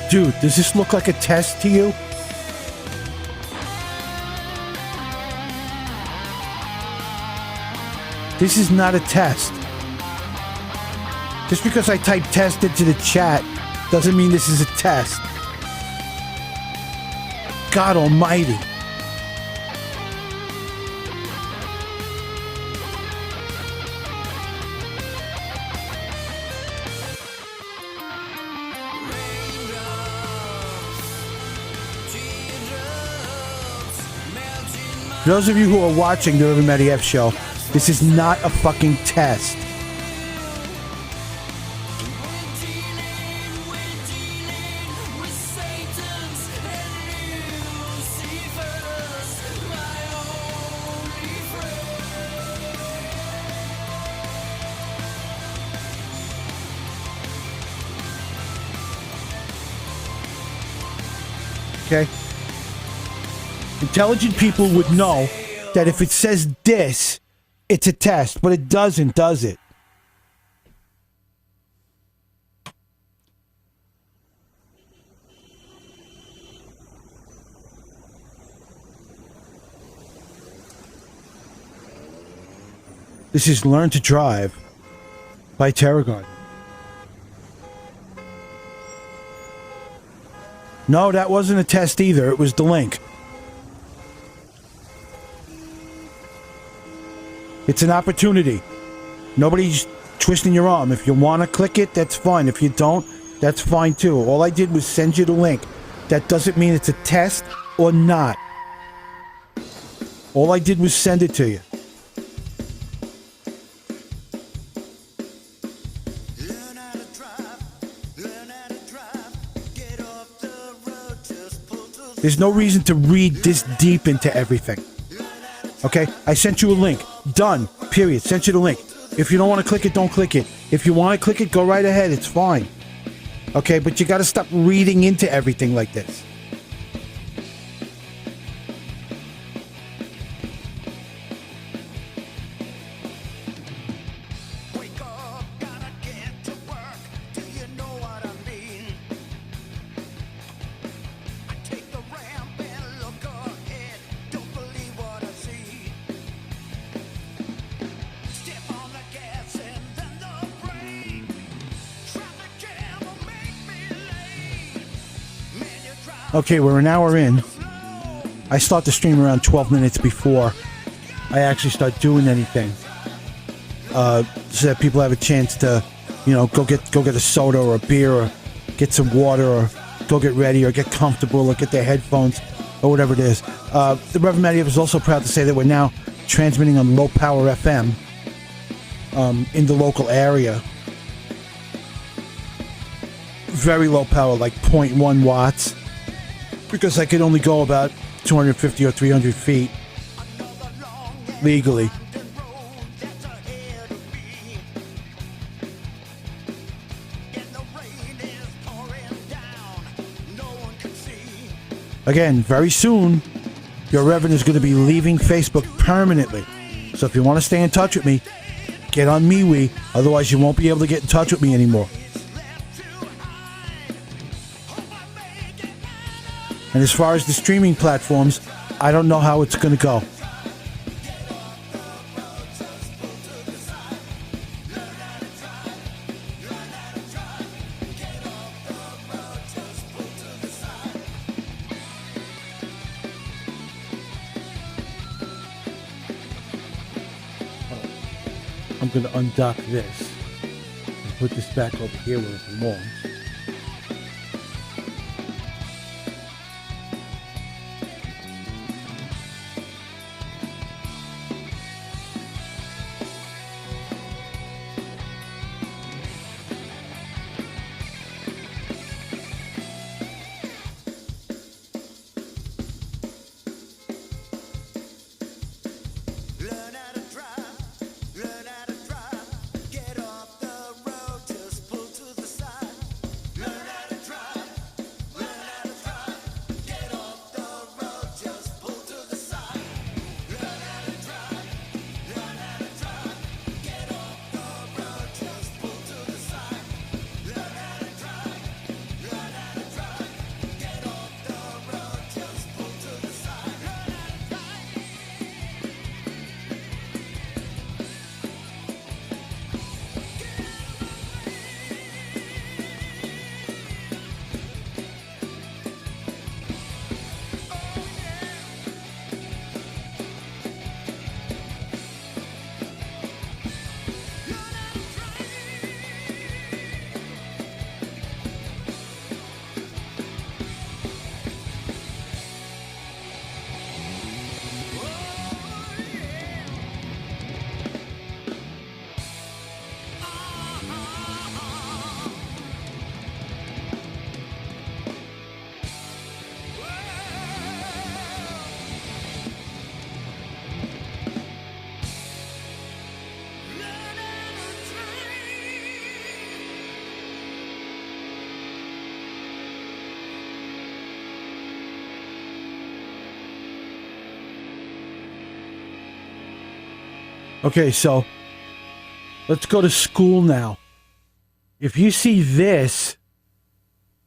Dude, does this look like a test to you? This is not a test. Just because I type test into the chat doesn't mean this is a test. God almighty. For those of you who are watching the Reverend Matty F show, this is not a fucking test. Okay? Intelligent people would know that if it says this, it's a test, but it doesn't, does it? This is Learn to Drive by Tarragon. No, that wasn't a test either. It was the link. It's an opportunity. Nobody's twisting your arm. If you want to click it, that's fine. If you don't, that's fine too. All I did was send you the link. That doesn't mean it's a test or not. All I did was send it to you. There's no reason to read this deep into everything. Okay? I sent you a link. Done. Period. Sent you the link. If you don't want to click it, don't click it. If you want to click it, go right ahead. It's fine. Okay? But you got to stop reading into everything like this. Okay, we're an hour in. I start the stream around 12 minutes before I actually start doing anything. So that people have a chance to, you know, go get a soda or a beer or get some water or go get ready or get comfortable or get their headphones or whatever it is. The Reverend Matty is also proud to say that we're now transmitting on low power FM in the local area. Very low power, like 0.1 watts. Because I could only go about 250 or 300 feet legally. Again, very soon, your Reverend is going to be leaving Facebook permanently. So if you want to stay in touch with me, get on MeWe. Otherwise, you won't be able to get in touch with me anymore. And as far as the streaming platforms, I don't know how it's going to go. I'm going to undock this and put this back over here where it belongs. Okay, so let's go to school now. If you see this,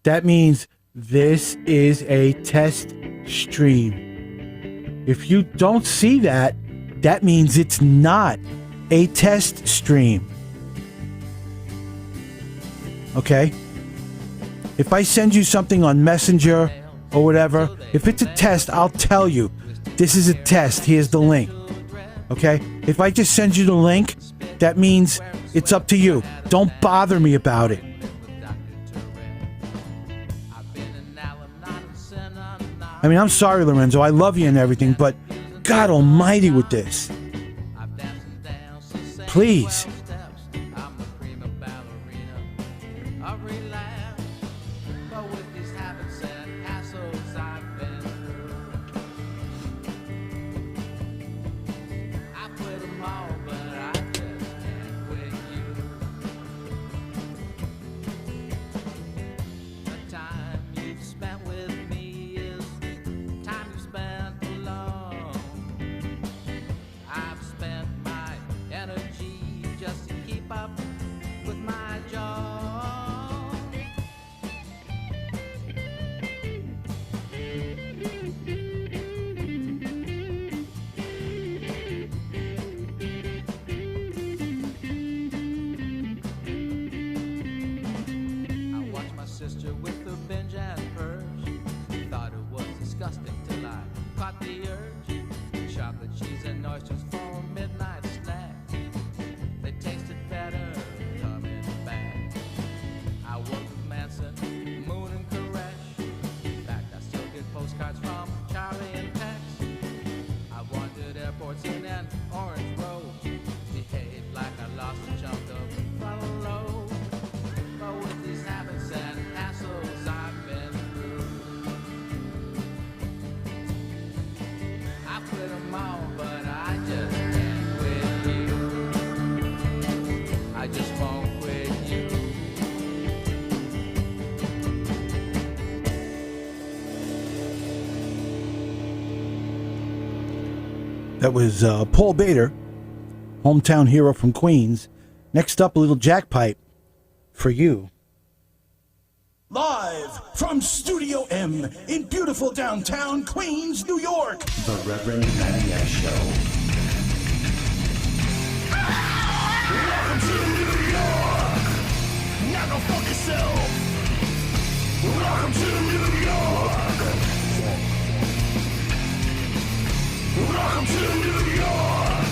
that means this is a test stream. If you don't see that, that means it's not a test stream. Okay? If I send you something on Messenger or whatever, if it's a test, I'll tell you, this is a test, here's the link. Okay? If I just send you the link, that means it's up to you. Don't bother me about it. I mean, I'm sorry, Lorenzo, I love you and everything, but God almighty with this. Please. That was Paul Bader, hometown hero from Queens. Next up, a little jackpipe for you. Live from Studio M in beautiful downtown Queens, New York. The Reverend Matty Show. Welcome to New York. Now go fuck yourself. Welcome to New York. Welcome to New York.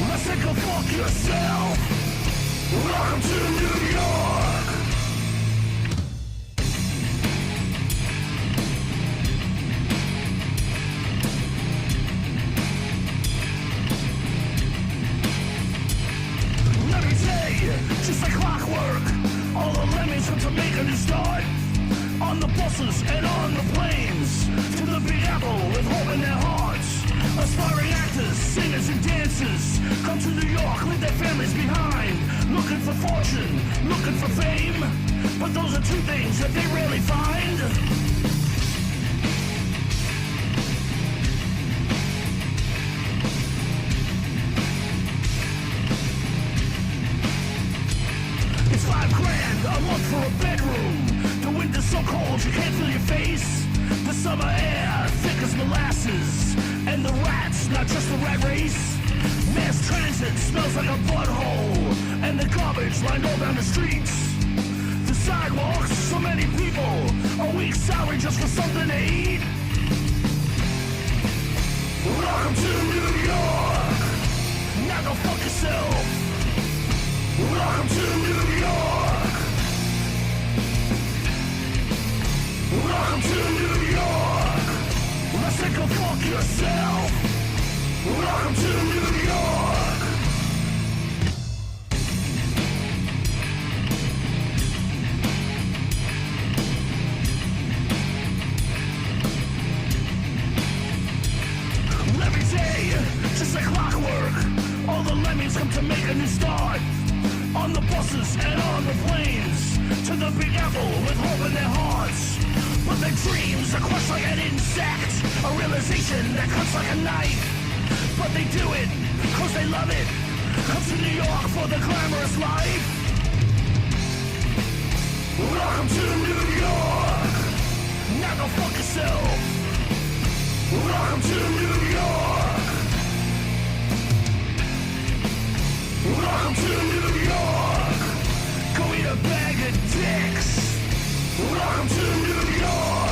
Let's take a fuck yourself. Welcome to New York. Let me tell you, just like clockwork, all the lemons come to make a new start. On the buses and on the planes, to the Big Apple with hope in their hearts. Aspiring actors, singers and dancers come to New York, leave their families behind. Looking for fortune, looking for fame, but those are two things that they rarely find. It's $5,000 a month for a bedroom. The winter's so cold you can't feel your face. The summer air thick as molasses, and the rats not just the rat race. Mass transit smells like a butthole, and the garbage lined all down the streets. The sidewalks, so many people, a week's salary just for something to eat. Welcome to New York. Now go fuck yourself. Welcome to New York. Welcome to New York. Let's take a fuck yourself. Welcome to New York. Let me tell you, just like clockwork, all the lemmings come to make a new start. On the buses and on the planes, to the Big Apple with hope in their hearts. But their dreams are crushed like an insect, a realization that cuts like a knife. But they do it, cause they love it, Come to New York for the glamorous life. Welcome to New York. Now go fuck yourself. Welcome to New York. Welcome to New York. Go eat a bag of dicks. Welcome to New York.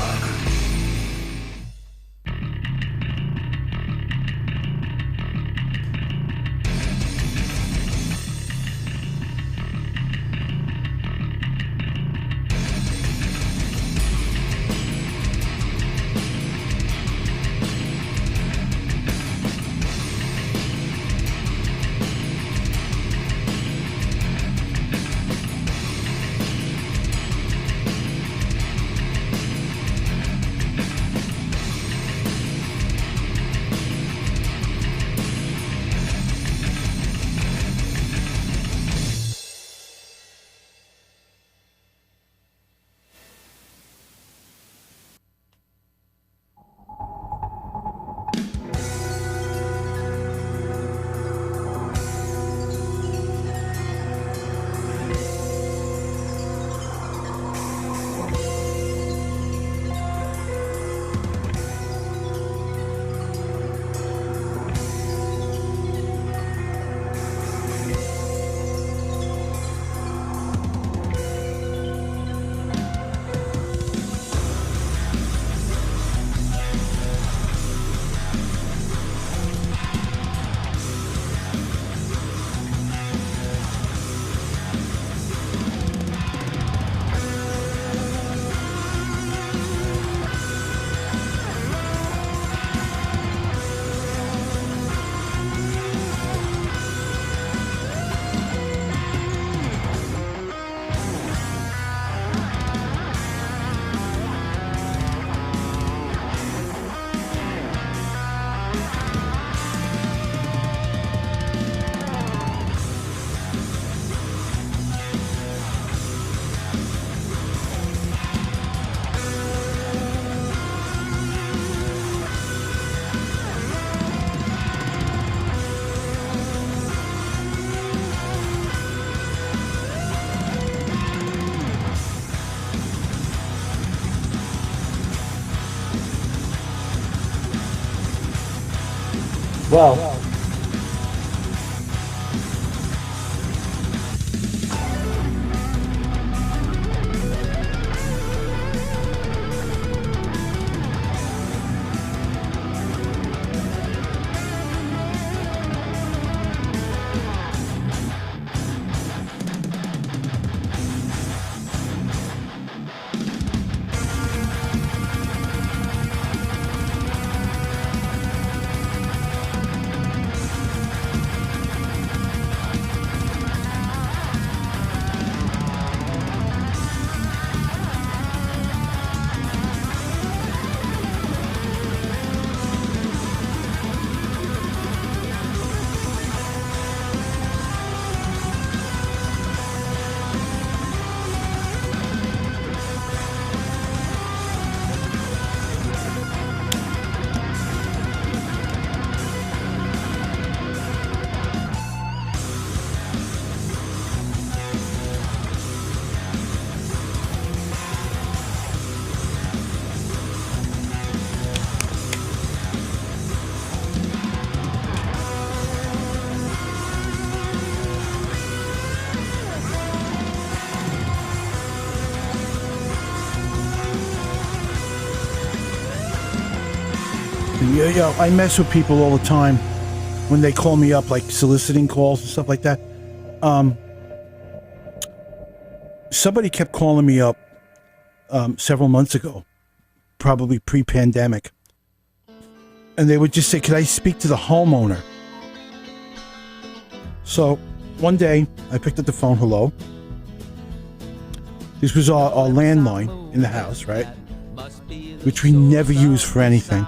Well, yeah, I mess with people all the time when they call me up, like soliciting calls and stuff like that. Somebody kept calling me up several months ago, probably pre-pandemic, and they would just say, "Could I speak to the homeowner?" So one day I picked up the phone. Hello. This was our landline in the house, right? Which we never use for anything.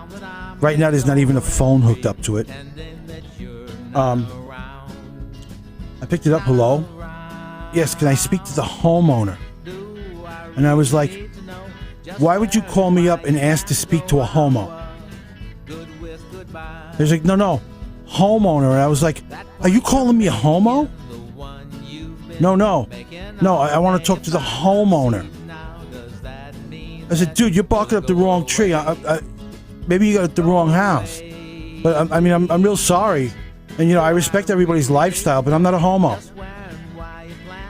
Right now, there's not even a phone hooked up to it. I picked it up. Hello? Yes, can I speak to the homeowner? And I was like, why would you call me up and ask to speak to a homo? He was like, no, homeowner. And I was like, Are you calling me a homo? No. I want to talk to the homeowner. I said, dude, you're barking up the wrong tree. Maybe you got the wrong house. But I'm real sorry. And, I respect everybody's lifestyle, but I'm not a homo.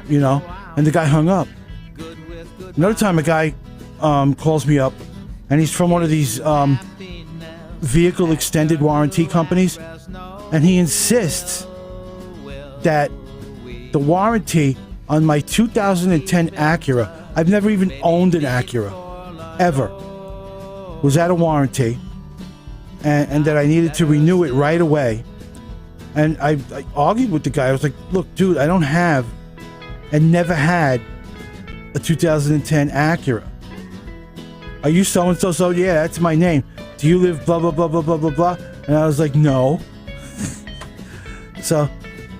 And the guy hung up. Another time a guy calls me up, and he's from one of these vehicle extended warranty companies, and he insists that the warranty on my 2010 Acura, I've never even owned an Acura, ever, was out of warranty, and that I needed to renew it right away. And I argued with the guy. I was like, look, dude, I don't have and never had a 2010 Acura. Are you so-and-so? So, yeah, that's my name. Do you live blah, blah, blah, blah, blah, blah, blah? And I was like, no. So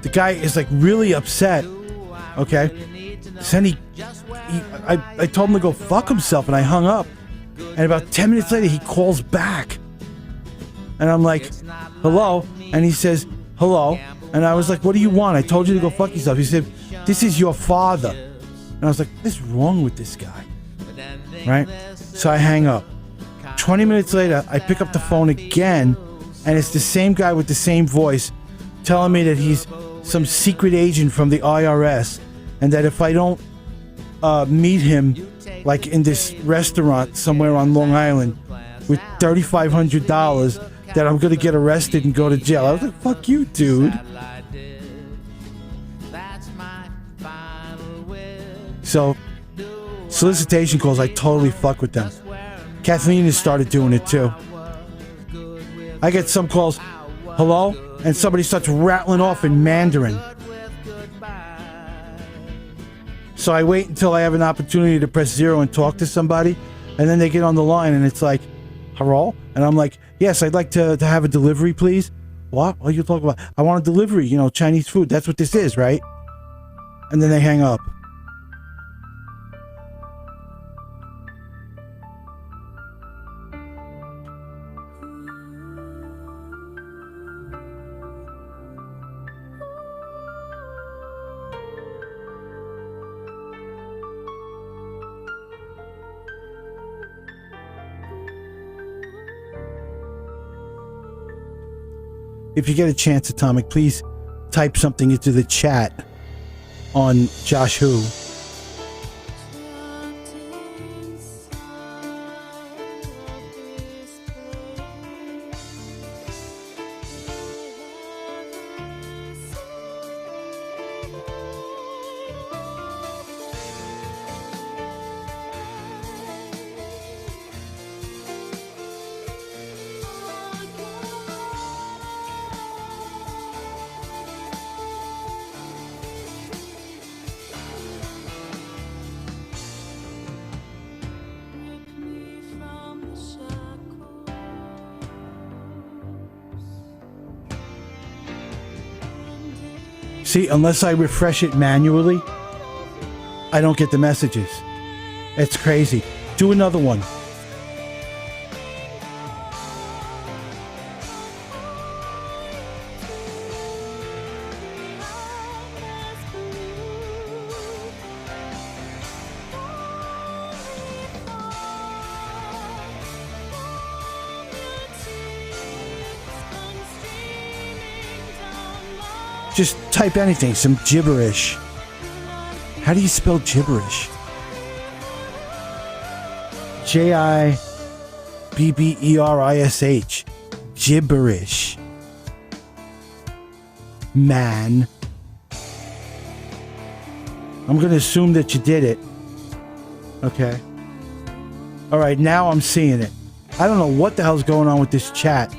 the guy is like really upset. Okay. So then I told him to go fuck himself, and I hung up. And about 10 minutes later, he calls back. And I'm like, hello? And he says, hello? And I was like, what do you want? I told you to go fuck yourself. He said, this is your father. And I was like, what's wrong with this guy? Right? So I hang up. 20 minutes later, I pick up the phone again, and it's the same guy with the same voice telling me that he's some secret agent from the IRS, and that if I don't meet him like in this restaurant somewhere on Long Island with $3,500, that I'm gonna get arrested and go to jail. I was like, fuck you, dude. So solicitation calls, I totally fuck with them. Kathleen has started doing it too. I get some calls, hello? And somebody starts rattling off in Mandarin. So I wait until I have an opportunity to press 0 and talk to somebody, and then they get on the line and it's like, hello? And I'm like, yes, I'd like to have a delivery, please. What are you talking about? I want a delivery, Chinese food. That's what this is, right? And then they hang up. If you get a chance, Atomic, please type something into the chat on Josh Who. See, unless I refresh it manually, I don't get the messages. It's crazy. Do another one. Just type anything, some gibberish. How do you spell gibberish? Gibberish. Gibberish. Man. I'm going to assume that you did it. Okay. Alright, now I'm seeing it. I don't know what the hell's going on with this chat.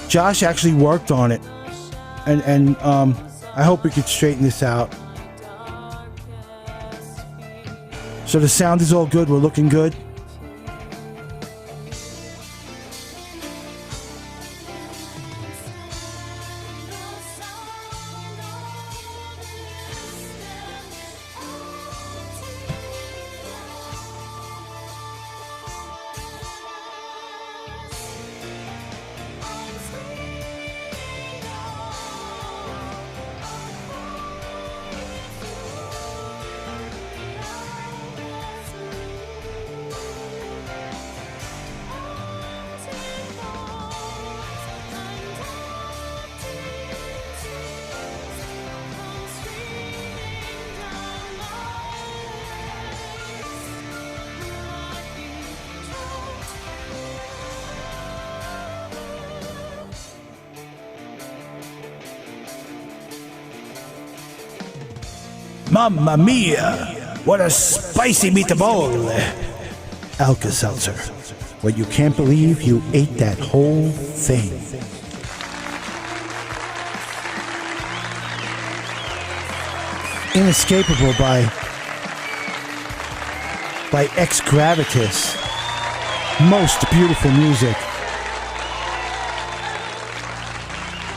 Josh actually worked on it. And I hope we could straighten this out. So the sound is all good. We're looking good. Mamma mia! What a spicy meatball! Alka-Seltzer. What you can't believe, you ate that whole thing. Inescapable by Ex Gravitas. Most beautiful music.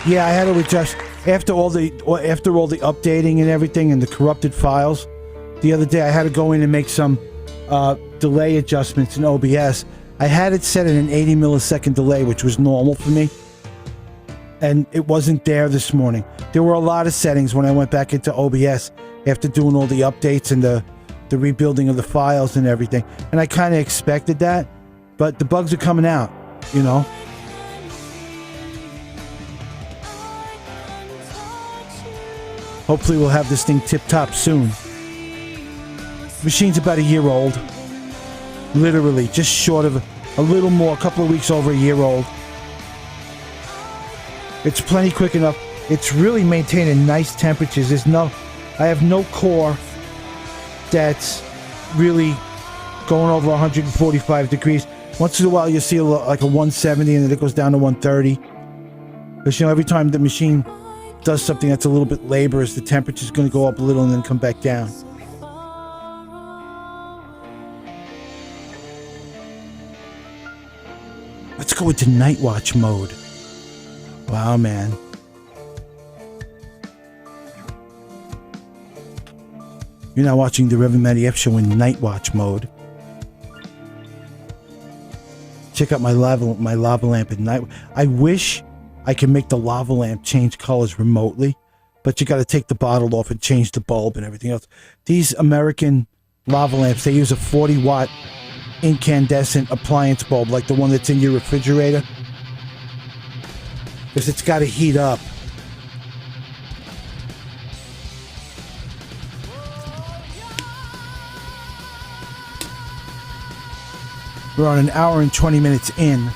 Yeah, I had to adjust after all the updating and everything and the corrupted files. The other day I had to go in and make some delay adjustments in OBS. I had it set at an 80 millisecond delay, which was normal for me, and it wasn't there this morning. There were a lot of settings when I went back into OBS after doing all the updates and the rebuilding of the files and everything, and I kind of expected that, but the bugs are coming out, you know. Hopefully we'll have this thing tip-top soon. Machine's about a year old. Literally, just short of a little more, a couple of weeks over a year old. It's plenty quick enough. It's really maintaining nice temperatures. I have no core that's really going over 145 degrees. Once in a while you'll see like a 170 and then it goes down to 130. Because, you know, every time the machine does something that's a little bit laborious, the temperature's going to go up a little and then come back down. Let's go into night watch mode. Wow, man. You're now watching the Reverend Matty show in night watch mode. Check out my lava lamp at night. I wish I could make the lava lamp change colors remotely, but you got to take the bottle off and change the bulb and everything else. These American lava lamps, they use a 40-watt incandescent appliance bulb like the one that's in your refrigerator, because it's got to heat up. We're on an hour and 20 minutes in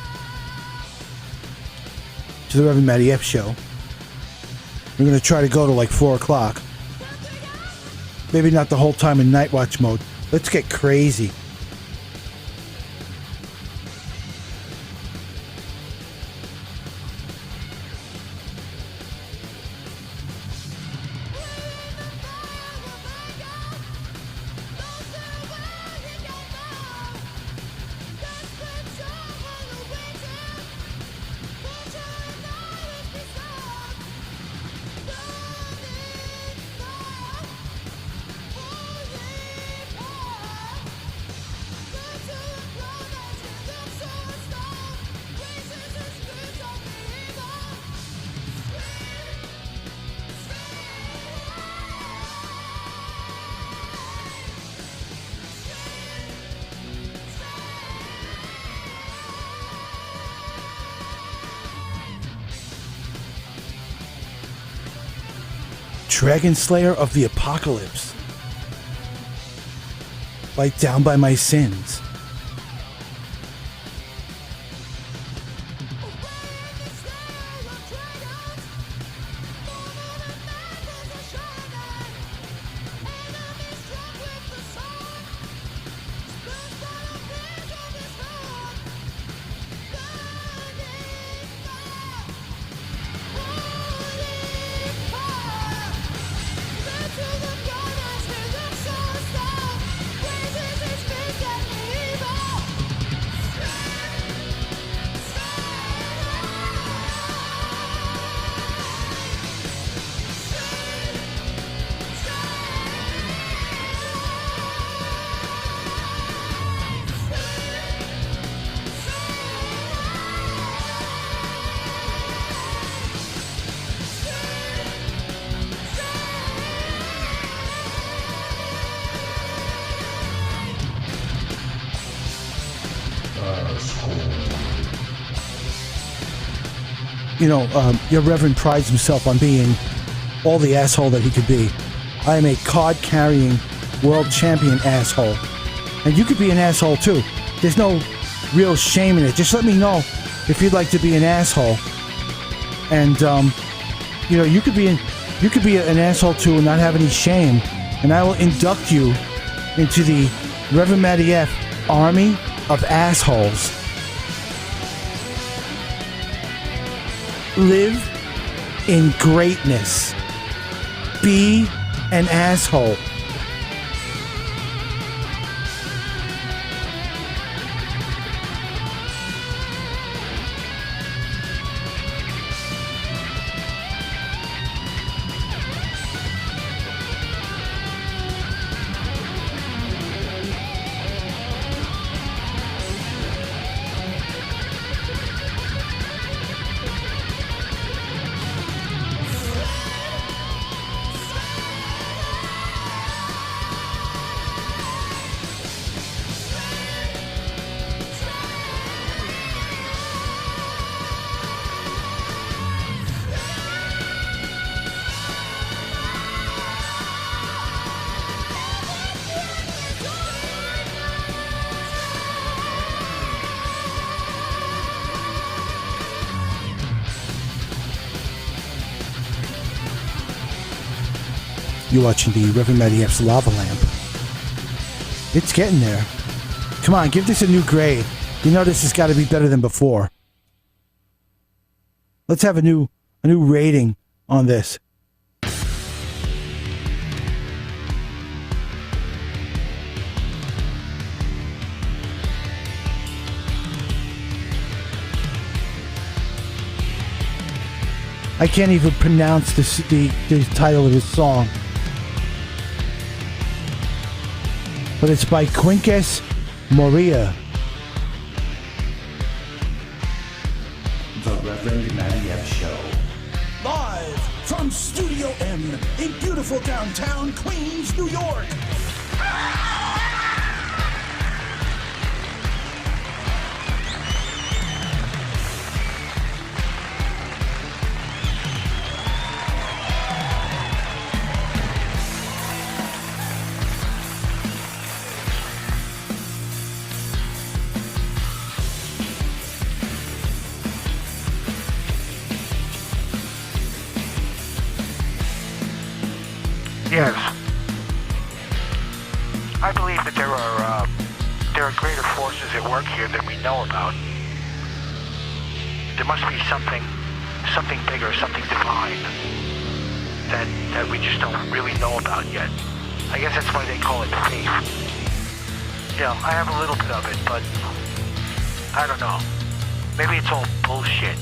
to the Reverend Matty show. We're going to try to go to like 4 o'clock. Maybe not the whole time in night watch mode. Let's get crazy. Dragon Slayer of the Apocalypse. Bite down by my sins. You know, your Reverend prides himself on being all the asshole that he could be. I am a card-carrying world champion asshole. And you could be an asshole too. There's no real shame in it. Just let me know if you'd like to be an asshole. And, you know, you could be an asshole too and not have any shame. and I will induct you into the Reverend Matty F army of assholes. Live in greatness. Be an asshole. You're watching the Reverend Matty F's Lava Lamp. It's getting there. Come on, give this a new grade. You know this has got to be better than before. Let's have a new rating on this. I can't even pronounce the title of this song. But it's by Quincas Moria. The Reverend Matty F Show. Live from Studio M in beautiful downtown Queens, New York. Yes. I believe that there are greater forces at work here than we know about. There must be something bigger, something divine that we just don't really know about yet. I guess that's why they call it faith. Yeah, I have a little bit of it, but I don't know. Maybe it's all bullshit.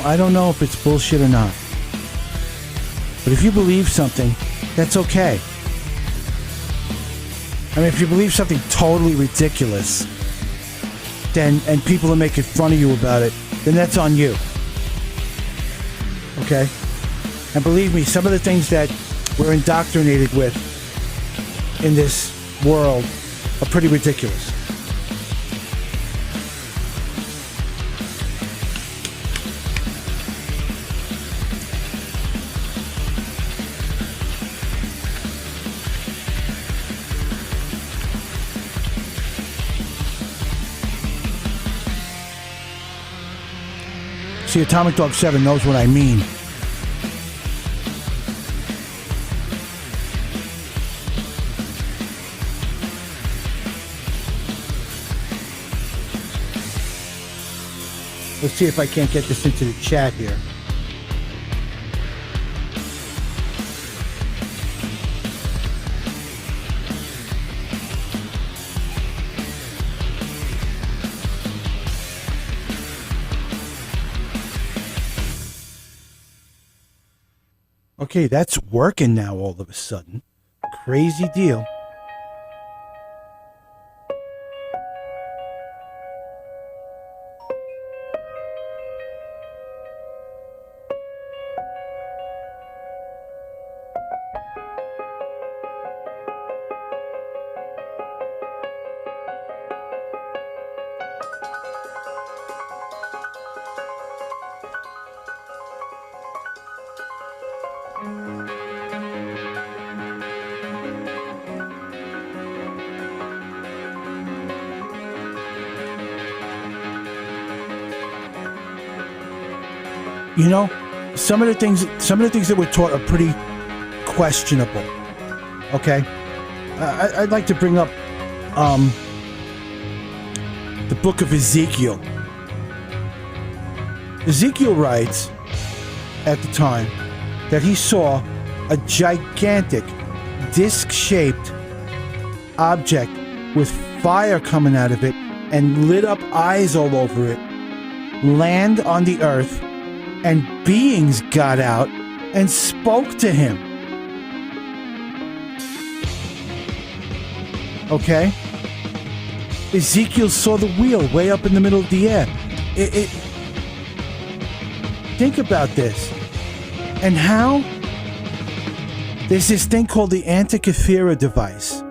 I don't know if it's bullshit or not. But if you believe something, that's okay. I mean, if you believe something totally ridiculous, and people are making fun of you about it, then that's on you. Okay? And believe me, some of the things that we're indoctrinated with in this world are pretty ridiculous. See, Atomic Dog 7 knows what I mean. Let's see if I can't get this into the chat here. Okay, that's working now all of a sudden. Crazy deal. You know, some of the things that we're taught are pretty questionable. Okay, I'd like to bring up the book of Ezekiel. Ezekiel writes at the time that he saw a gigantic disc-shaped object with fire coming out of it and lit up eyes all over it land on the earth, and beings got out and spoke to him. Okay? Ezekiel saw the wheel way up in the middle of the air. Think about this. And how there's this thing called the Antikythera device,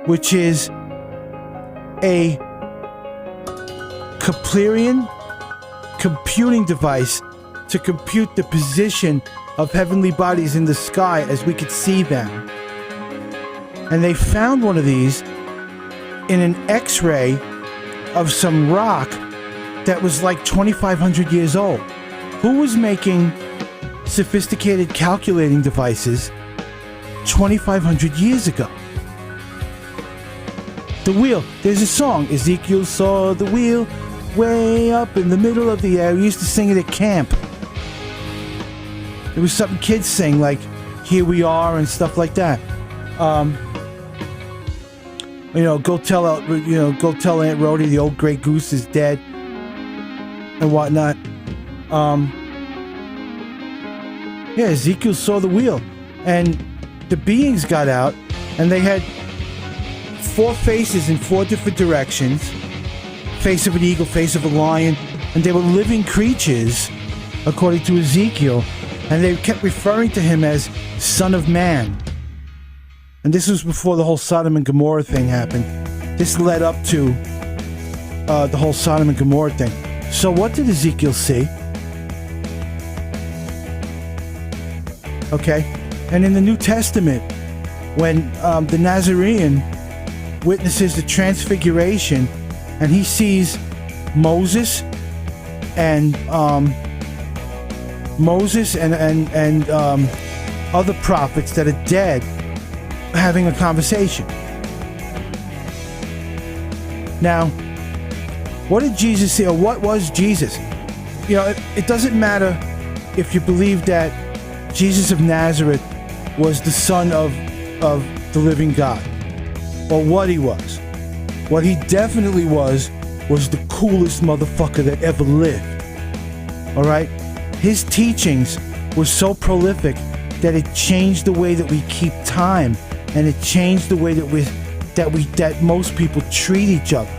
which is a Keplerian computing device to compute the position of heavenly bodies in the sky as we could see them. And they found one of these in an X-ray of some rock that was like 2,500 years old. Who was making sophisticated calculating devices 2,500 years ago? The wheel. There's a song. Ezekiel saw the wheel way up in the middle of the air. We used to sing it at camp. It was something kids sing, like "Here We Are" and stuff like that. Go tell Aunt Rhodey the old gray goose is dead and whatnot. Ezekiel saw the wheel, and the beings got out, and they had 4 faces in 4 different directions. Face of an eagle, face of a lion, and they were living creatures, according to Ezekiel, and they kept referring to him as Son of Man. And this was before the whole Sodom and Gomorrah thing happened. This led up to the whole Sodom and Gomorrah thing. So what did Ezekiel see? Okay, and in the New Testament, when the Nazarene witnesses the transfiguration, and he sees Moses and other prophets that are dead having a conversation. Now, what did Jesus say, or what was Jesus? It doesn't matter if you believe that Jesus of Nazareth was the son of the living God, or what he was. What he definitely was the coolest motherfucker that ever lived. Alright? His teachings were so prolific that it changed the way that we keep time, and it changed the way that most people treat each other.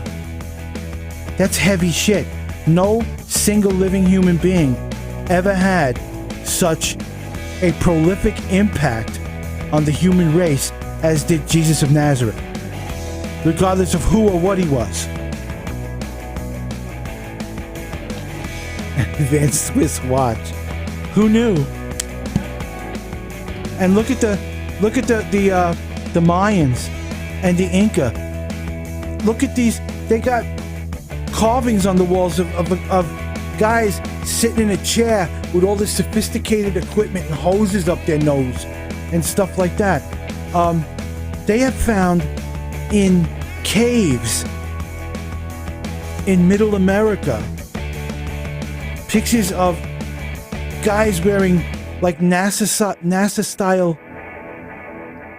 That's heavy shit. No single living human being ever had such a prolific impact on the human race as did Jesus of Nazareth, regardless of who or what he was. Advanced Swiss watch. Who knew? And look at the Mayans and the Inca. Look at these. They got carvings on the walls of guys sitting in a chair with all this sophisticated equipment and hoses up their nose and stuff like that. They have found in caves in Middle America pictures of guys wearing like NASA style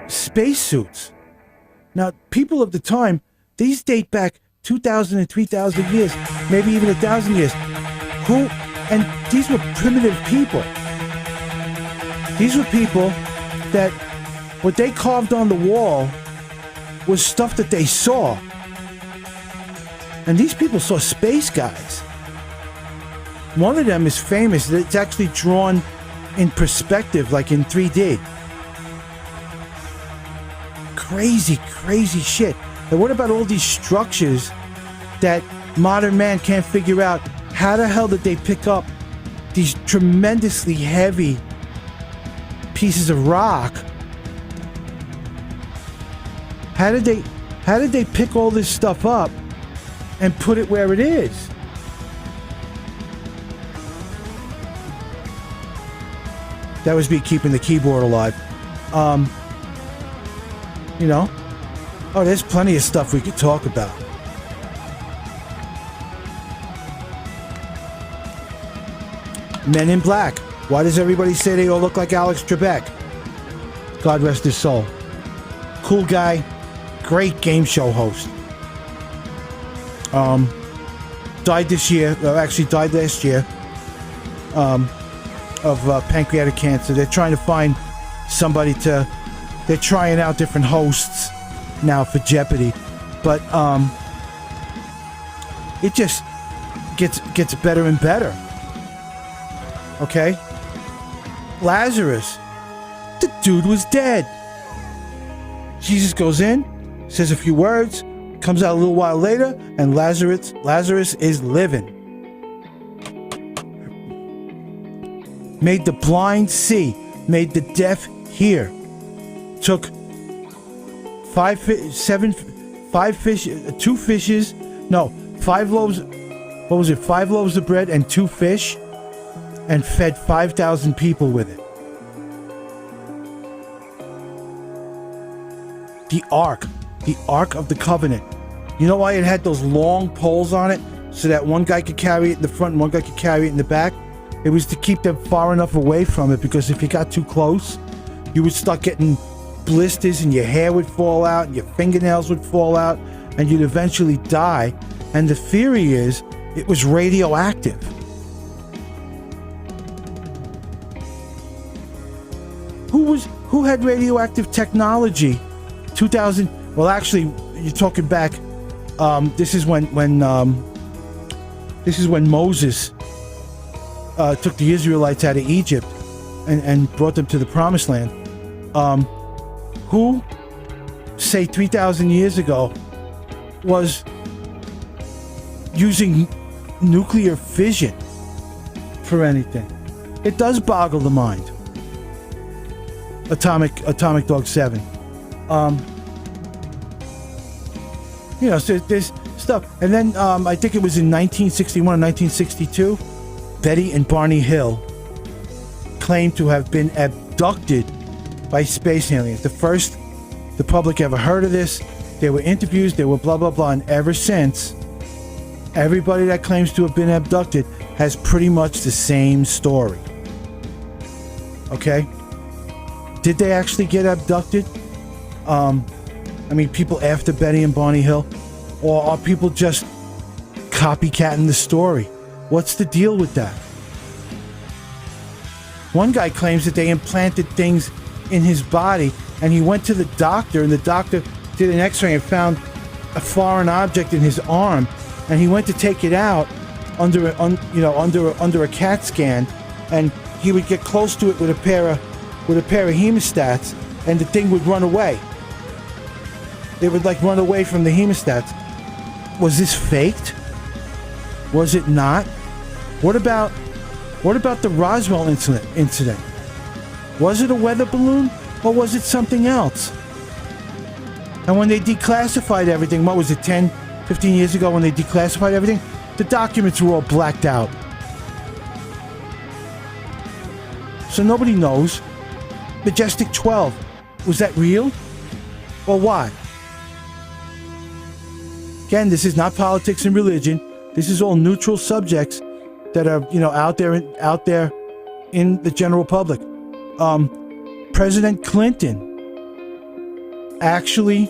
spacesuits. Now, people of the time, these date back 2,000 and 3,000 years, maybe even 1,000 years. And these were primitive people. These were people that what they carved on the wall was stuff that they saw. And these people saw space guys. One of them is famous. It's actually drawn in perspective, like in 3D. Crazy, crazy shit. And what about all these structures that modern man can't figure out? How the hell did they pick up these tremendously heavy pieces of rock? How did they pick all this stuff up and put it where it is? That was me keeping the keyboard alive. You know? Oh, there's plenty of stuff we could talk about. Men in Black. Why does everybody say they all look like Alex Trebek? God rest his soul. Cool guy. Great game show host. Died this year. Actually died last year. Of pancreatic cancer. They're trying to find somebody to... They're trying out different hosts now for Jeopardy. But it just gets better and better. Okay? Lazarus. The dude was dead. Jesus goes in, says a few words, comes out a little while later, and Lazarus is living. Made the blind see, made the deaf hear. Took 5 loaves, what was it, 5 loaves of bread and 2 fish, and fed 5,000 people with it. The Ark of the Covenant. You know why it had those long poles on it? So that one guy could carry it in the front and one guy could carry it in the back? It was to keep them far enough away from it, because if you got too close, you would start getting blisters and your hair would fall out and your fingernails would fall out and you'd eventually die. And the theory is it was radioactive. Who had radioactive technology? 2000. Well, actually, you're talking back. This is when Moses took the Israelites out of Egypt and brought them to the Promised Land. Who, say 3,000 years ago, was using nuclear fission for anything? It does boggle the mind. Atomic Dog 7. You know, so there's stuff. And then I think it was in 1961 or 1962, Betty and Barney Hill claimed to have been abducted by space aliens. The first the public ever heard of this. There were interviews, there were blah, blah, blah. And ever since, everybody that claims to have been abducted has pretty much the same story. Okay? Did they actually get abducted? I mean, people after Betty and Barney Hill? Or are people just copycatting the story? What's the deal with that? One guy claims that they implanted things in his body, and he went to the doctor, and the doctor did an x-ray and found a foreign object in his arm, and he went to take it out under a CAT scan, and he would get close to it with a pair of hemostats, and the thing would run away. It would like run away from the hemostats. Was this faked? Was it not? What about the Roswell incident? Was it a weather balloon, or was it something else? And when they declassified everything, what was it, 10, 15 years ago when they declassified everything? The documents were all blacked out. So nobody knows. Majestic 12, was that real? Or what? Again, this is not politics and religion. This is all neutral subjects that are, out there in the general public. President Clinton actually,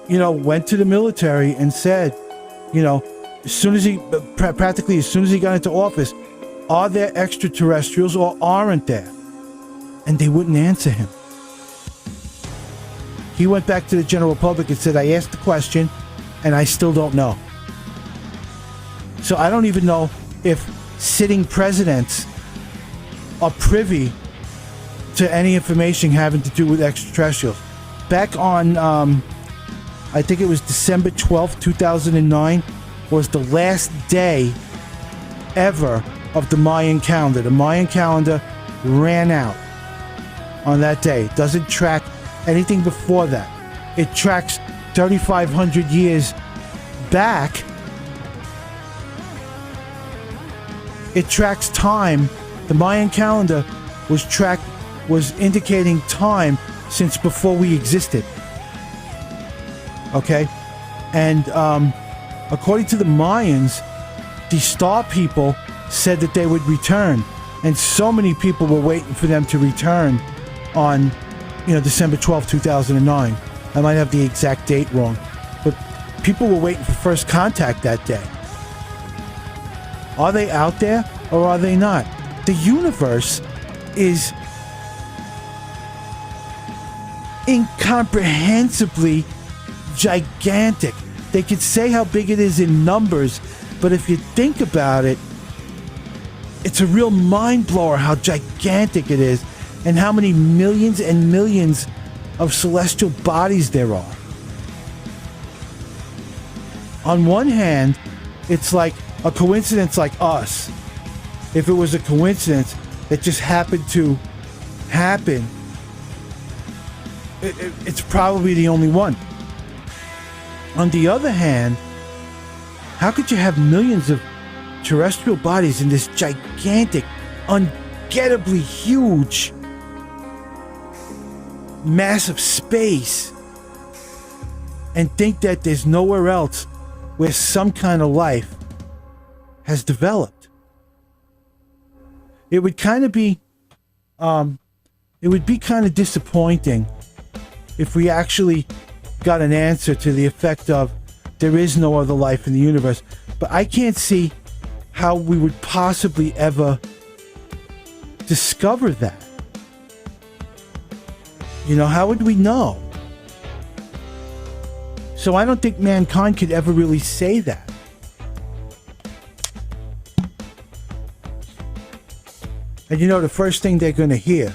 went to the military and said, as soon as he got into office, are there extraterrestrials or aren't there? And they wouldn't answer him. He went back to the general public and said, I asked the question and I still don't know. So I don't even know if sitting presidents are privy to any information having to do with extraterrestrials. Back on, I think it was December 12th, 2009, was the last day ever of the Mayan calendar. The Mayan calendar ran out on that day. It doesn't track anything before that. It tracks 3,500 years back. It tracks time. The Mayan calendar was indicating time since before we existed. Okay? And according to the Mayans, the star people said that they would return. And so many people were waiting for them to return on, December 12, 2009. I might have the exact date wrong. But people were waiting for first contact that day. Are they out there or are they not? The universe is incomprehensibly gigantic. They could say how big it is in numbers, but if you think about it, it's a real mind blower how gigantic it is and how many millions and millions of celestial bodies there are. On one hand, it's like a coincidence like us. If it was a coincidence that just happened to happen, it's probably the only one. On the other hand, how could you have millions of terrestrial bodies in this gigantic, ungettably huge, massive space and think that there's nowhere else where some kind of life has developed? It would kind of be, disappointing if we actually got an answer to the effect of there is no other life in the universe. But I can't see how we would possibly ever discover that. How would we know? So I don't think mankind could ever really say that. And the first thing they're going to hear,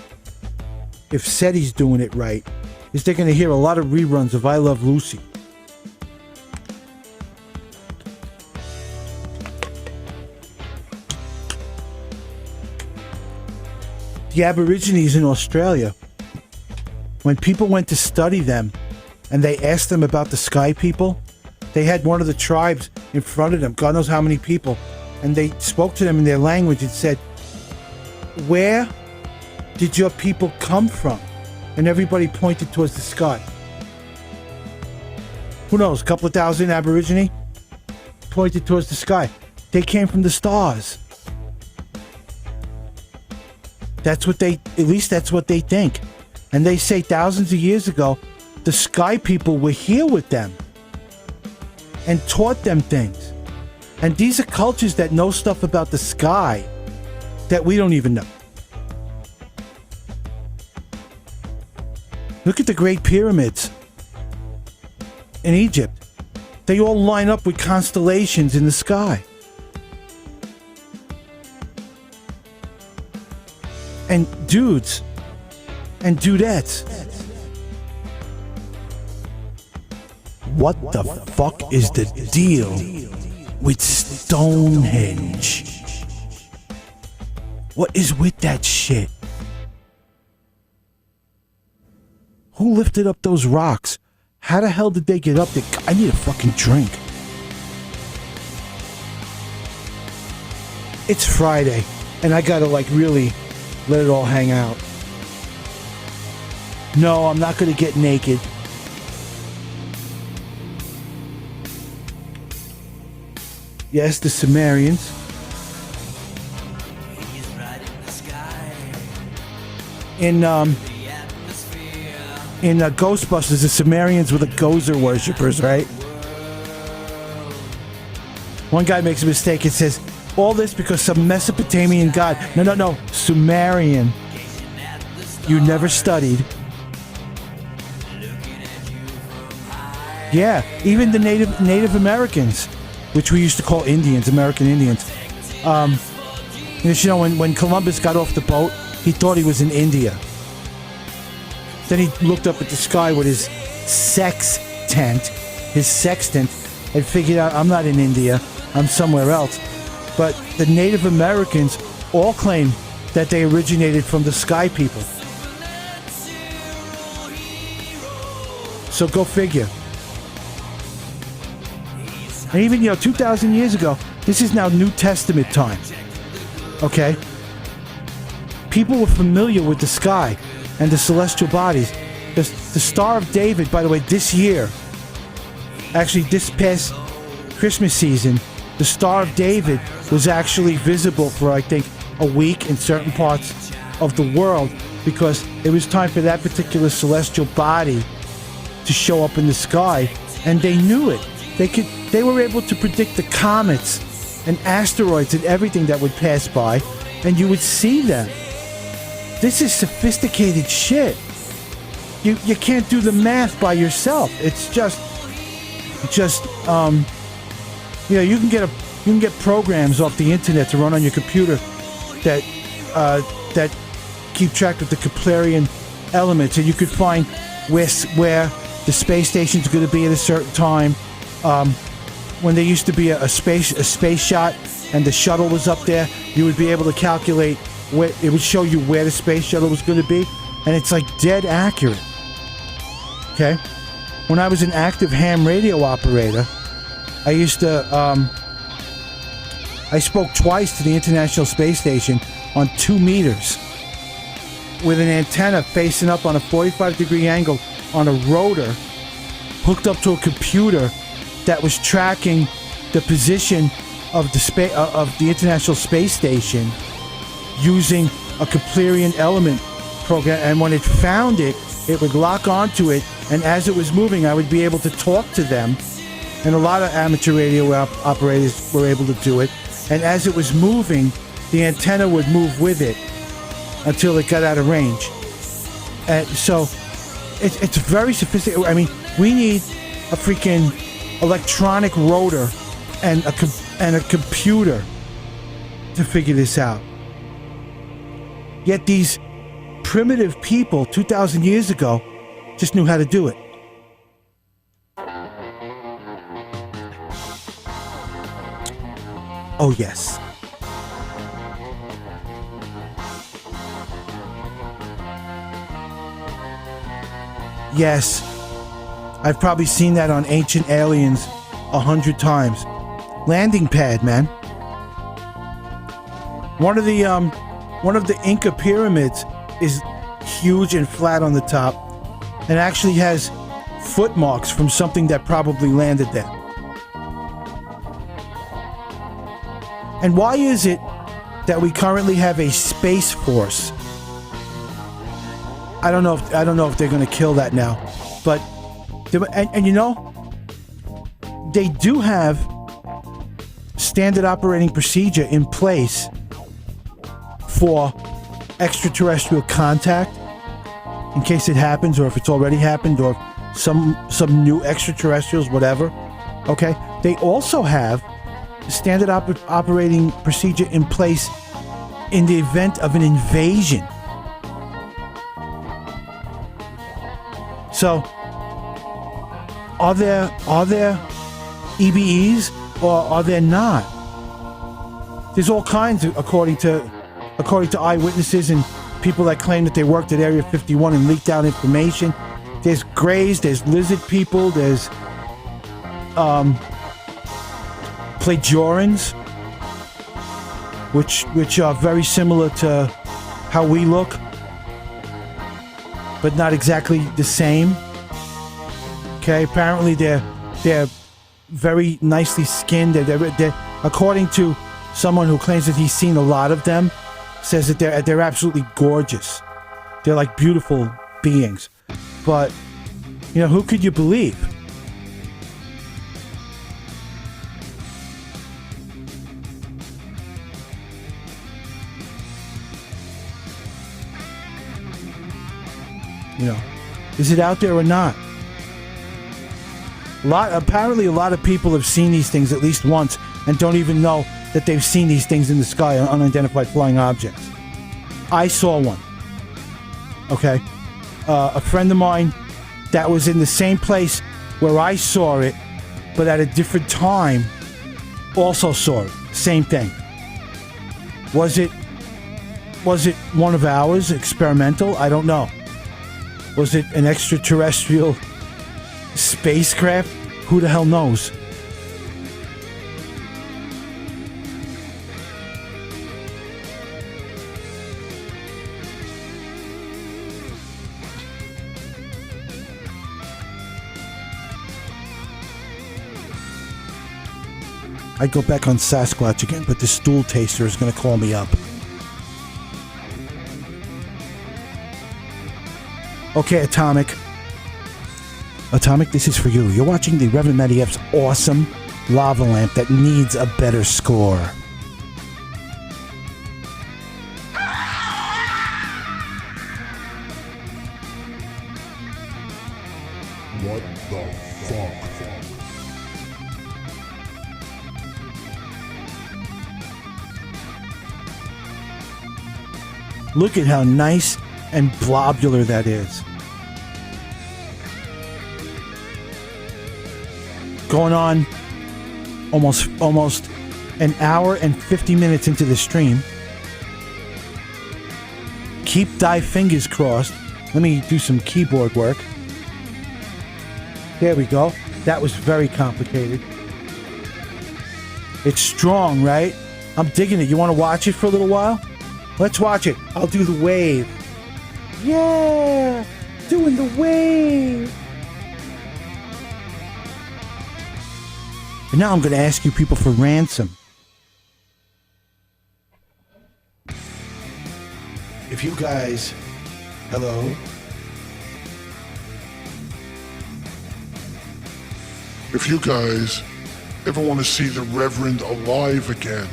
if SETI's doing it right, is they're going to hear a lot of reruns of I Love Lucy. The Aborigines in Australia, when people went to study them and they asked them about the sky people, they had one of the tribes in front of them, God knows how many people, and they spoke to them in their language and said, "Where did your people come from?" And everybody pointed towards the sky. Who knows, a couple of thousand Aborigine pointed towards the sky. They came from the stars. At least that's what they think. And they say thousands of years ago, the sky people were here with them and taught them things. And these are cultures that know stuff about the sky that we don't even know. Look at the Great Pyramids in Egypt. They all line up with constellations in the sky. And dudes and dudettes. What the fuck is the deal with Stonehenge? What is with that shit? Who lifted up those rocks? How the hell did they get up there? I need a fucking drink. It's Friday, and I gotta really let it all hang out. No, I'm not gonna get naked. Yes, the Sumerians. In Ghostbusters, the Sumerians were the Gozer worshippers, right? One guy makes a mistake and says, all this because some Mesopotamian god. No, Sumerian. You never studied. Yeah, even the Native Americans, which we used to call Indians, American Indians. When Columbus got off the boat, he thought he was in India. Then he looked up at the sky with his sextant, and figured out, I'm not in India, I'm somewhere else. But the Native Americans all claim that they originated from the sky people. So go figure. And even, 2,000 years ago, this is now New Testament time. Okay? people were familiar with the sky and the celestial bodies. The Star of David, by the way, this year, actually this past Christmas season, the Star of David was actually visible for, I think, a week in certain parts of the world, because it was time for that particular celestial body to show up in the sky, and they knew it. They were able to predict the comets and asteroids and everything that would pass by, and you would see them. This is sophisticated shit. You can't do the math by yourself. It's just you can get programs off the internet to run on your computer that keep track of the Keplerian elements, and you could find where the space station's going to be at a certain time. When there used to be a space shot and the shuttle was up there, you would be able to calculate where it would show you where the space shuttle was going to be, and it's like dead accurate. Okay, when I was an active ham radio operator, I used to I spoke twice to the International Space Station on 2 meters with an antenna facing up on a 45-degree angle on a rotor hooked up to a computer that was tracking the position of the International Space Station using a Keplerian element program, and when it found it, it would lock onto it, and as it was moving, I would be able to talk to them, and a lot of amateur radio operators were able to do it, and as it was moving, the antenna would move with it until it got out of range. And so it's very sophisticated. I mean, we need a freaking electronic rotor and a computer to figure this out. Yet these primitive people 2,000 years ago just knew how to do it. Oh yes. Yes, I've probably seen that on Ancient Aliens 100 times. Landing pad, man. One of the Inca pyramids is huge and flat on the top, and actually has foot marks from something that probably landed there. And why is it that we currently have a space force? I don't know if they're going to kill that now, but and you know, they do have standard operating procedure in place for extraterrestrial contact in case it happens, or if it's already happened, or some new extraterrestrials, whatever. Okay, they also have standard operating procedure in place in the event of an invasion. So, are there EBEs or are there not? There's all kinds, according to eyewitnesses and people that claim that they worked at Area 51 and leaked out information. There's greys, there's lizard people, there's Plejorans, which are very similar to how we look, but not exactly the same. Okay, apparently they're very nicely skinned. They're according to someone who claims that he's seen a lot of them, says that they're absolutely gorgeous. They're like beautiful beings. But you know, who could you believe? You know, is it out there or not? Apparently a lot of people have seen these things at least once and don't even know that they've seen these things in the sky, unidentified flying objects. I saw one. Okay? A friend of mine that was in the same place where I saw it, but at a different time, also saw it. Same thing. Was it one of ours, experimental? I don't know. Was it an extraterrestrial spacecraft? Who the hell knows? I'd go back on Sasquatch again, but the stool taster is going to call me up. Okay, Atomic. Atomic, this is for you. You're watching the Reverend Matty F's awesome lava lamp that needs a better score. What the fuck? Look at how nice and blobular that is. Going on almost an hour and 50 minutes into the stream. Keep thy fingers crossed. Let me do some keyboard work. There we go. That was very complicated. It's strong, right? I'm digging it. You want to watch it for a little while? Let's watch it. I'll do the wave. Yeah! Doing the wave! And now I'm going to ask you people for ransom. If you guys... Hello? If you guys ever want to see the Reverend alive again,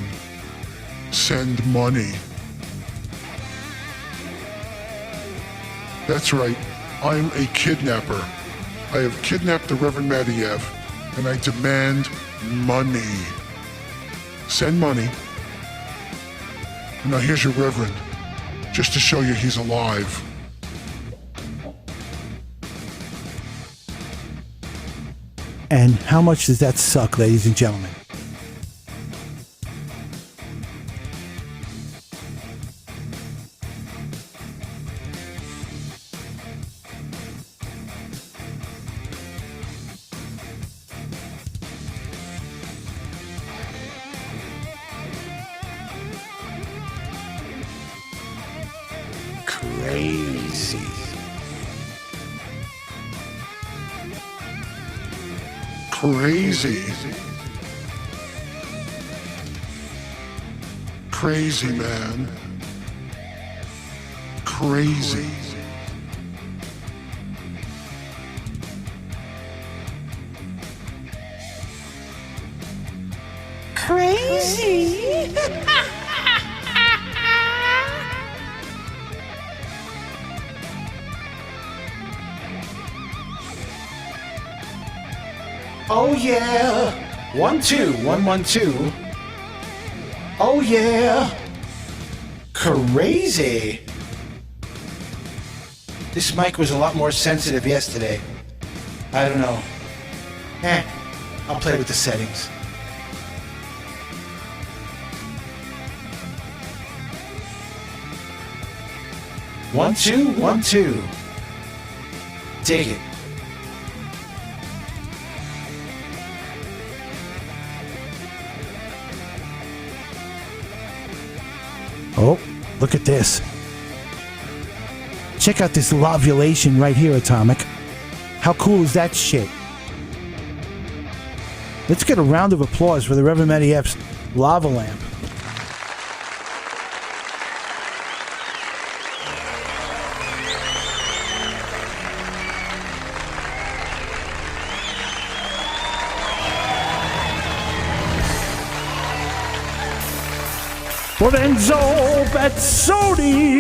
send money. That's right, I'm a kidnapper. I have kidnapped the Reverend Matty F, and I demand money. Send money. Now here's your Reverend, just to show you he's alive. And how much does that suck, ladies and gentlemen? Crazy. Crazy. Crazy, man. Crazy. Crazy. Oh yeah. 1 2 1 1 2. Oh yeah. Crazy. This mic was a lot more sensitive yesterday. I don't know. I'll play with the settings. One, two, 1 2. Dig it. Oh, look at this. Check out this lovulation right here, Atomic. How cool is that shit? Let's get a round of applause for the Reverend Matty F's lava lamp. Lorenzo Bezzoni!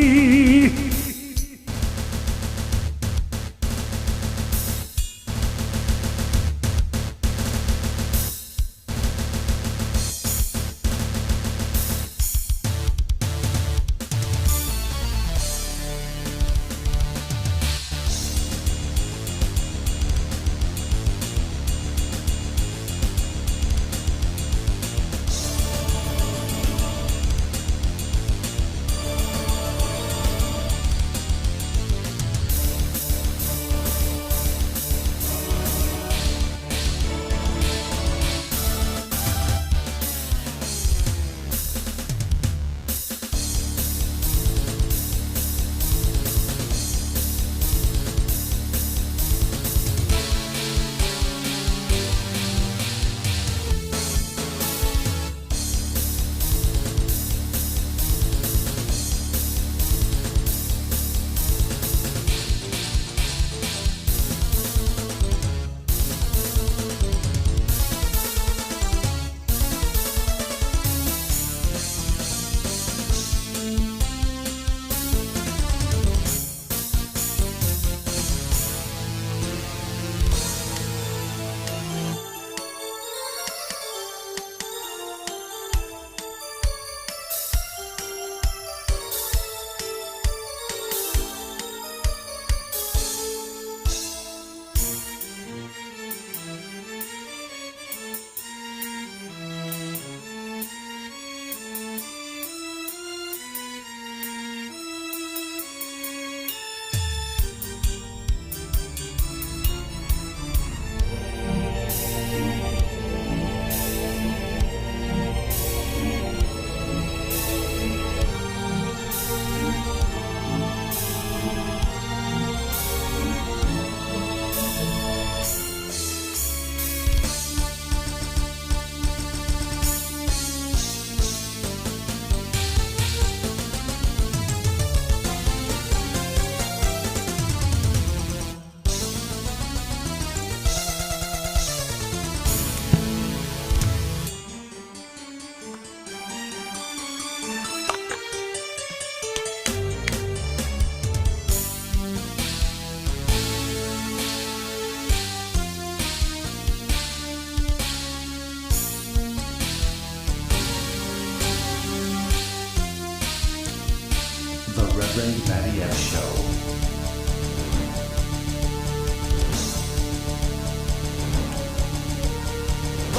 Reverend Matty F. Show.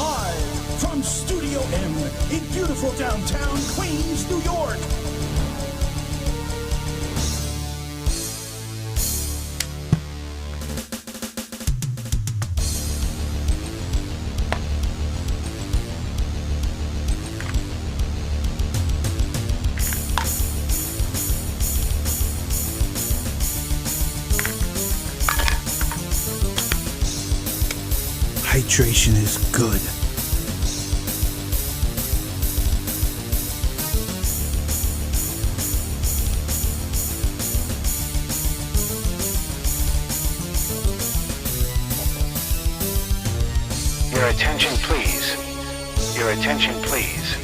Live from Studio M in beautiful downtown Queens, New York. Hydration is good. Your attention, please. Your attention, please.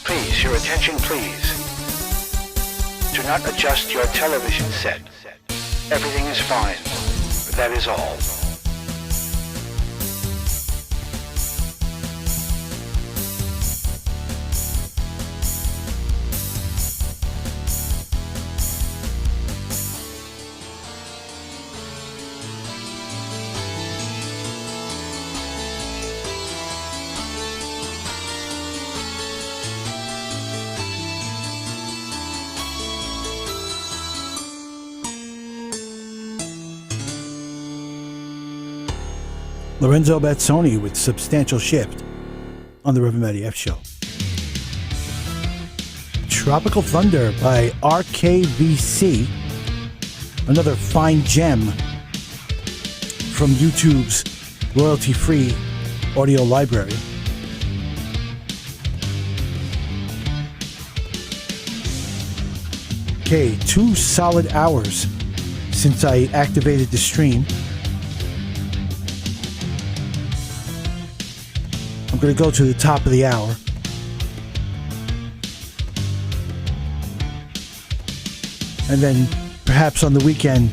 Please, your attention, please. Do not adjust your television set. Everything is fine. That is all. Lorenzo Bazzoni with Substantial Shift on the Reverend Matty F Show. Tropical Thunder by RKVC, another fine gem from YouTube's royalty-free audio library. Okay, 2 solid hours since I activated the stream. I'm going to go to the top of the hour. And then perhaps on the weekend,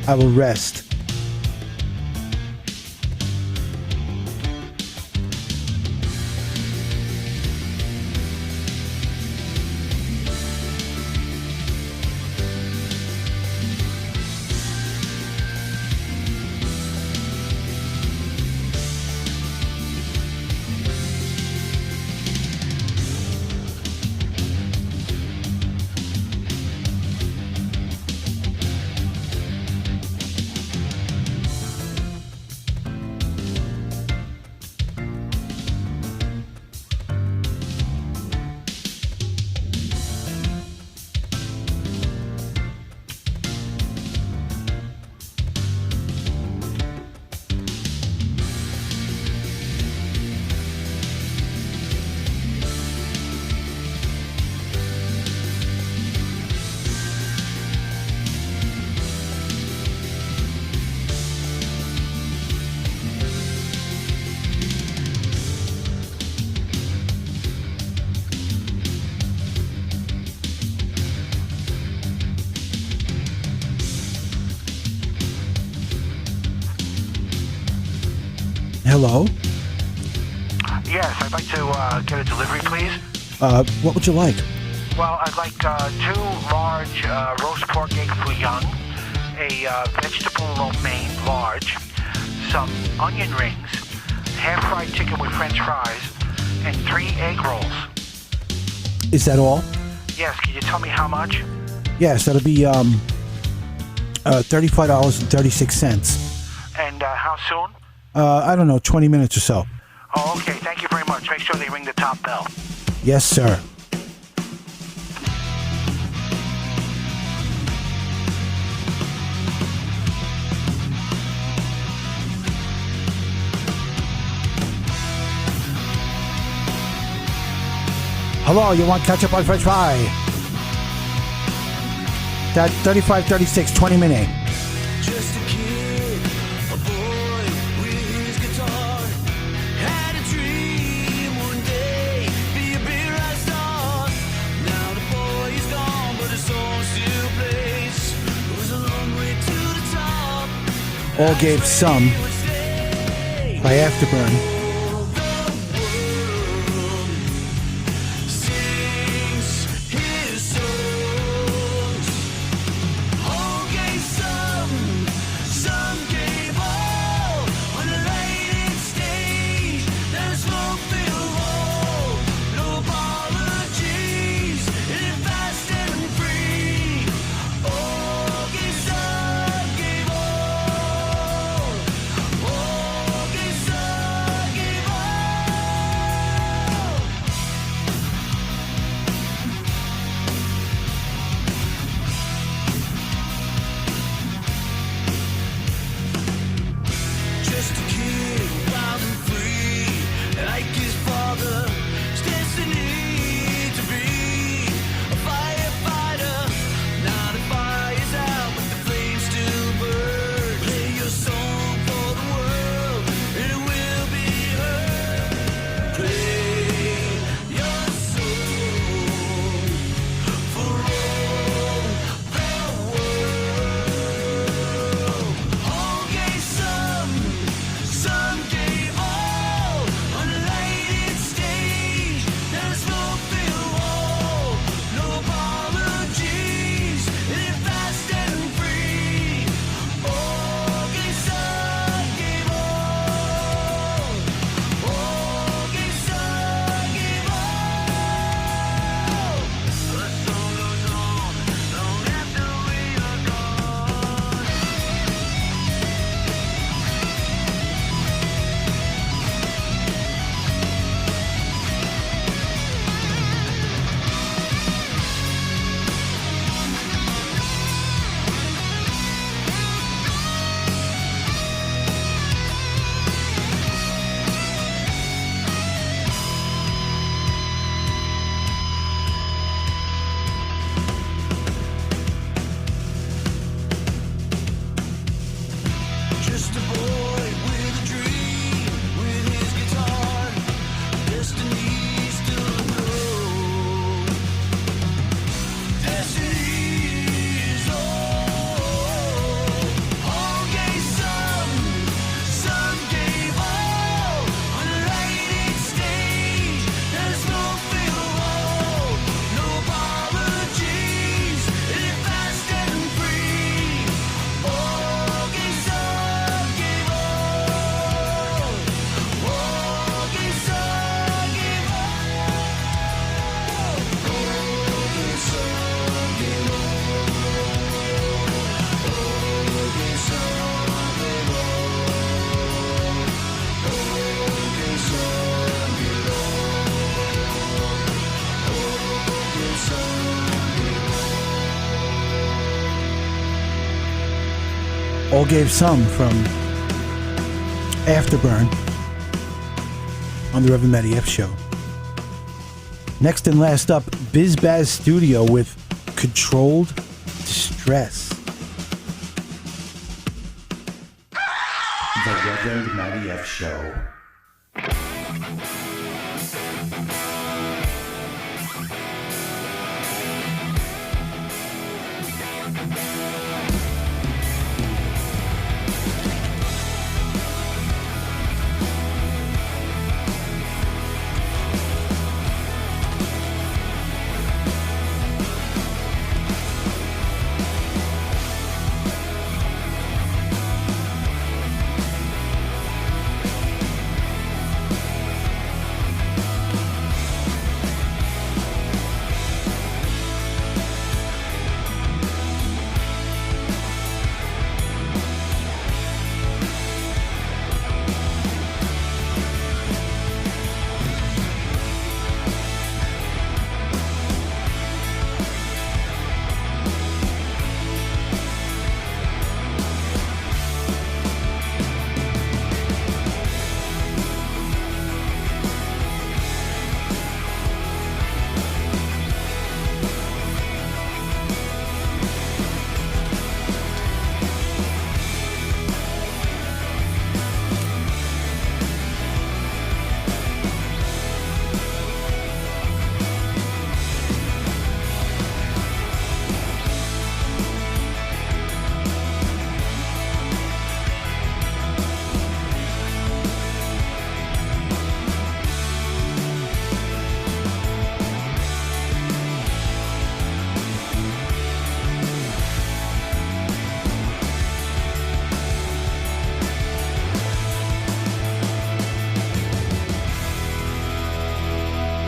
I will rest. Hello? Yes, I'd like to get a delivery, please. What would you like? Well, I'd like 2 large roast pork egg fouillon, a vegetable lo mein large, some onion rings, half-fried chicken with french fries, and 3 egg rolls. Is that all? Yes, can you tell me how much? Yes, that'll be $35.36. And how soon? I don't know, 20 minutes or so. Oh, okay, thank you very much. Make sure they ring the top bell. Yes, sir. Hello, you want ketchup on french fry? That 35.36, 20 minute. Just a kid, a boy with his guitar. Had a dream one day, be a big rock star. Now the boy is gone, but his song still plays. It was a long way to the top. All Gave Some by Afterburn. All Gave Some from Afterburn on the Reverend Matty F Show. Next and last up, Biz Baz Studio with Controlled Distress. The Reverend Matty F Show.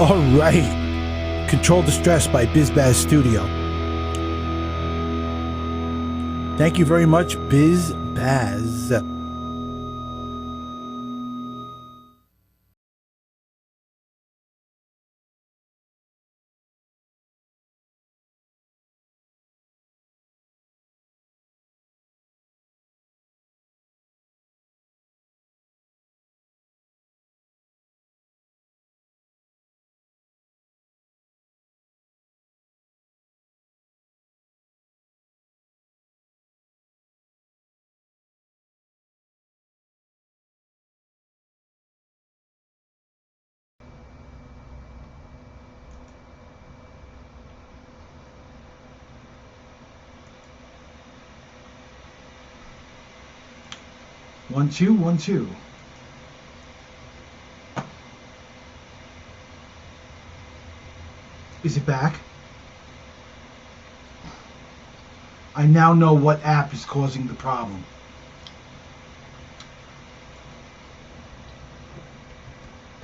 All right. Controlled Distress by Biz Baz Studio. Thank you very much, Biz Baz. One, two, 1, 2. Is it back? I now know what app is causing the problem.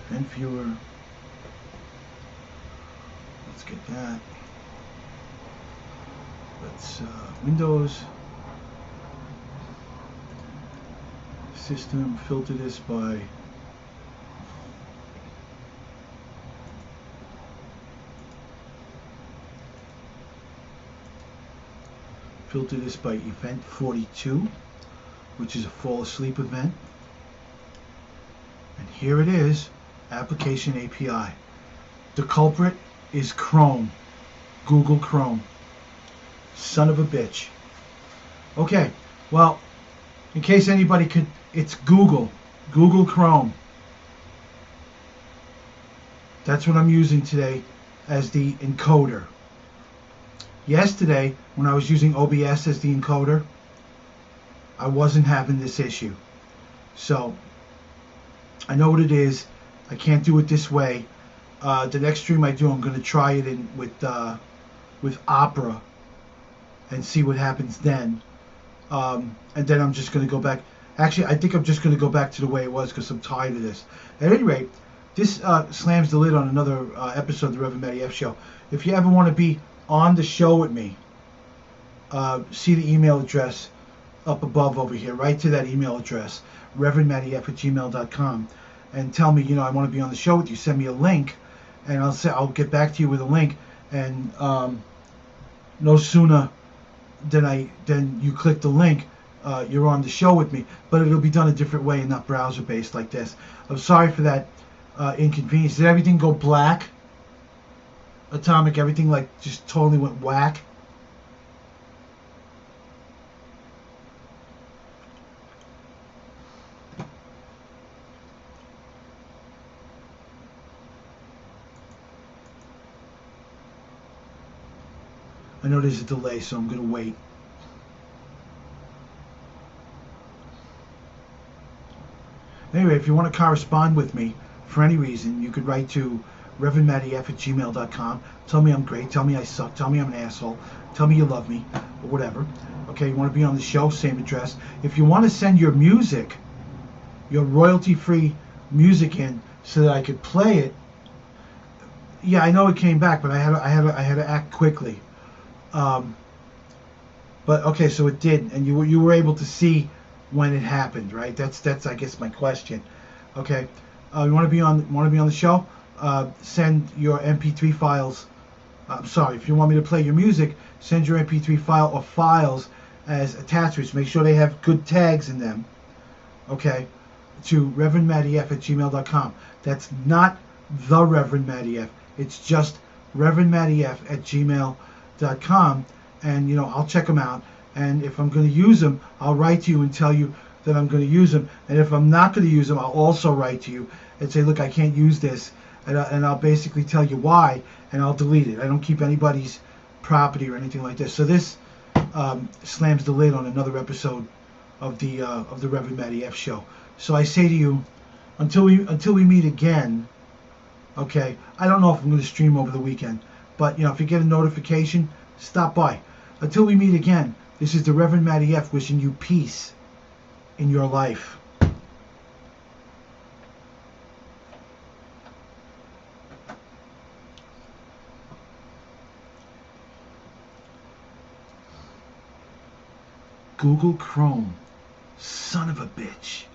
Event viewer. Let's get that. Let's Windows. System, filter this by event 42, which is a fall asleep event. And here it is, application API. The culprit is Chrome, Google Chrome. Son of a bitch. Okay, well, in case anybody could, it's Google Chrome. That's what I'm using today as the encoder. Yesterday, when I was using OBS as the encoder, I wasn't having this issue. So, I know what it is. I can't do it this way. The next stream I do, I'm going to try it in with Opera and see what happens then. And then I'm just going to go back. Actually, I think I'm just going to go back to the way it was because I'm tired of this. At any rate, this slams the lid on another episode of the Reverend Matty F Show. If you ever want to be on the show with me, see the email address up above over here. Write to that email address, reverendmattyf@gmail.com, and tell me, I want to be on the show with you. Send me a link, and I'll get back to you with a link. And no sooner than you click the link, you're on the show with me, but it'll be done a different way and not browser based like this. I'm sorry for that inconvenience. Did everything go black? Atomic, everything like just totally went whack? I know there's a delay, so I'm going to wait. Anyway, if you want to correspond with me for any reason, you could write to reverendmattyf@gmail.com. Tell me I'm great. Tell me I suck. Tell me I'm an asshole. Tell me you love me, or whatever. Okay, you want to be on the show, same address. If you want to send your music, your royalty-free music in, so that I could play it, yeah, I know it came back, but I had to act quickly. But okay, so it did, and you were able to see when it happened, right? That's I guess my question. Okay, you want to be on the show? Send your MP3 files. I'm sorry, if you want me to play your music, send your MP3 file or files as attachments. Make sure they have good tags in them. Okay, to reverendmattyf@gmail.com. That's not the Reverend Matty F. It's just reverendmattyf@gmail.com, and I'll check them out. And if I'm going to use them, I'll write to you and tell you that I'm going to use them. And if I'm not going to use them, I'll also write to you and say, look, I can't use this, and I'll basically tell you why, and I'll delete it. I don't keep anybody's property or anything like this. So this slams the lid on another episode of the Reverend Matty F show. So I say to you, until we meet again. Okay, I don't know if I'm going to stream over the weekend, but if you get a notification, stop by. Until we meet again, this is the Reverend Matty F wishing you peace in your life. Google Chrome, son of a bitch.